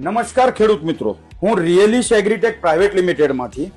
નમસ્કાર ખેડૂત મિત્રો, હું રિયલિશ એગ્રીટેક પ્રાઇવેટ લિમિટેડ માંથી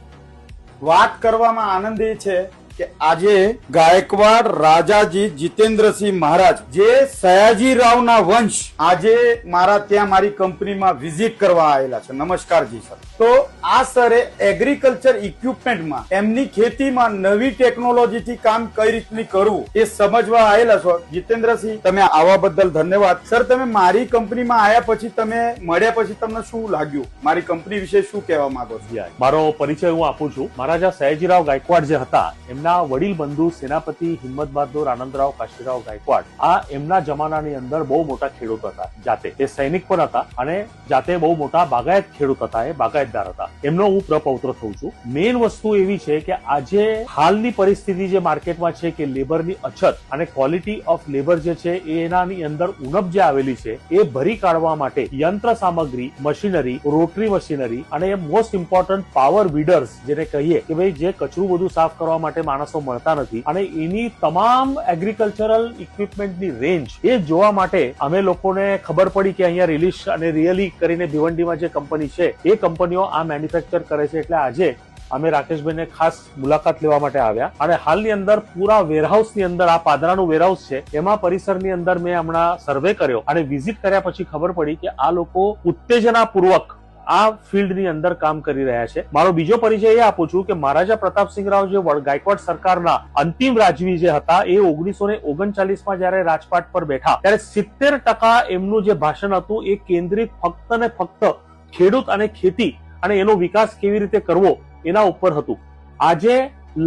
વાત કરવામાં આનંદ એ છે કે આજે ગાયકવાડ રાજાજી જીતેન્દ્રસિંહ મહારાજ જે સયાજીરાવના વંશ આજે મારા ત્યાં મારી કંપનીમાં વિઝિટ કરવા આવેલા છે. નમસ્કાર જી સર. તો આ સરે એગ્રીકલ્ચર ઇક્વિપમેન્ટમાં એમની ખેતીમાં નવી ટેકનોલોજીથી કામ કઈ રીતની કરવું એ સમજવા આવેલા છો. જીતેન્દ્રસિંહ, તમે આવા બદલ ધન્યવાદ. સર, તમે મારી કંપનીમાં આવ્યા પછી, તમે મળ્યા પછી તમને શું લાગ્યું? મારી કંપની વિશે શું કહેવા માંગો છો? મારો પરિચય હું આપું છું. મહારાજા સયાજીરાવ ગાયકવાડ જે હતા, એમના વડીલ બંધુ સેનાપતિ હિંમત બહાદુર આનંદરાવ કાશીરાવ ગાયકવાડ આ એમના જમાનાની અંદર બહુ મોટા ખેડૂત હતા. જાતે તે સૈનિક પણ હતા અને જાતે બહુ મોટા બાગાયત ખેડૂત હતા, એ બાગાયતદાર હતા. એમનો હું પ્રપૌત્ર થઉં છું. મેઇન વસ્તુ એવી છે કે આજે હાલની પરિસ્થિતિ જે માર્કેટમાં છે કે લેબરની અછત અને ક્વોલિટી ઓફ લેબર જે છે એનાની અંદર ઉણપ જે આવેલી છે એ ભરી કાઢવા માટે યંત્ર સામગ્રી, મશીનરી, રોટરી મશીનરી અને મોસ્ટ ઇમ્પોર્ટન્ટ પાવર વીડર્સ જેને કહીએ કે ભાઈ જે કચરું બધું સાફ કરવા માટે માણસો મળતા નથી અને એની તમામ એગ્રીકલ્ચરલ ઇક્વિપમેન્ટની રેન્જ એ જોવા માટે અમે લોકોને ખબર પડી કે અહીંયા રિલીશ અને રિયલી કરીને ભિવંડીમાં જે કંપની છે એ કંપનીઓ આ મેન્યુફેક્ચર કરે છે. એટલે આજે અમે રાકેશભાઈને ખાસ મુલાકાત લેવા માટે આવ્યા અને હાલની અંદર પૂરા વેરહાઉસની અંદર, આ પાદરાનું વેરહાઉસ છે એમાં પરિસરની અંદર મેં હમણાં સર્વે કર્યો અને વિઝિટ કર્યા પછી ખબર પડી કે આ લોકો ઉત્તેજનાપૂર્વક આ ફિલ્ડની અંદર કામ કરી રહ્યા છે. મારો બીજો પરિચય એ આપું છું કે મહારાજા પ્રતાપસિંહરાવ જે ગાયકવાડ સરકારના અંતિમ રાજવી જે હતા એ 1939માં જયારે રાજપાટ પર બેઠા ત્યારે 70% એમનું જે ભાષણ હતું એ કેન્દ્રિત ફક્ત ને ફક્ત ખેડૂત અને ખેતી અને એનો વિકાસ કેવી રીતે કરવો એના ઉપર હતું. આજે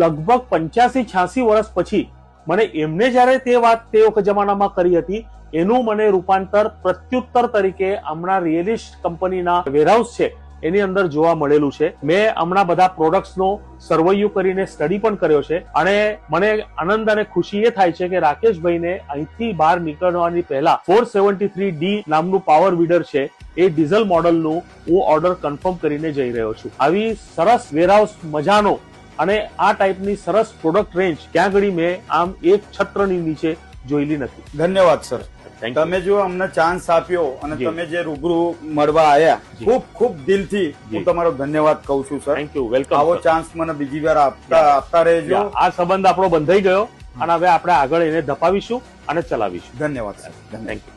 લગભગ 85-86 વર્ષ પછી મને એમને જયારે તે વાત તે વખત જમાનામાં કરી હતી એનું મને રૂપાંતર પ્રત્યુત્તર તરીકે હમણાં રિયલિશ કંપનીના વેરહાઉસ છે એની અંદર જોવા મળેલું છે. મેં હમણાં બધા પ્રોડક્ટ્સનો સર્વૈયું કરીને સ્ટડી પણ કર્યો છે અને મને આનંદ અને ખુશી એ થાય છે કે રાકેશભાઈને અહીંથી બહાર નીકળવાની પહેલા 473D નામનું પાવર વીડર છે એ ડીઝલ મોડલનું હું ઓર્ડર કન્ફર્મ કરીને જઈ રહ્યો છું. આવી સરસ વેરહાઉસ મજાનો અને આ ટાઈપની સરસ પ્રોડક્ટ રેન્જ ક્યાં ઘડી મેં આમ એક છત્રની નીચે જોયેલી નથી. ધન્યવાદ સર. તમે જો અમને ચાન્સ આપ્યો અને તમે જે રૂબરૂ મળવા આવ્યા, ખૂબ ખૂબ દિલથી હું તમારો ધન્યવાદ કહું છું સર. Thank you, welcome. આવો ચાન્સ મને બીજી વાર આપતા રહેજો. આ સંબંધ આપણો બંધાઈ ગયો અને હવે આપણે આગળ એને ધપાવીશું અને ચલાવીશું. ધન્યવાદ સર. Thank you.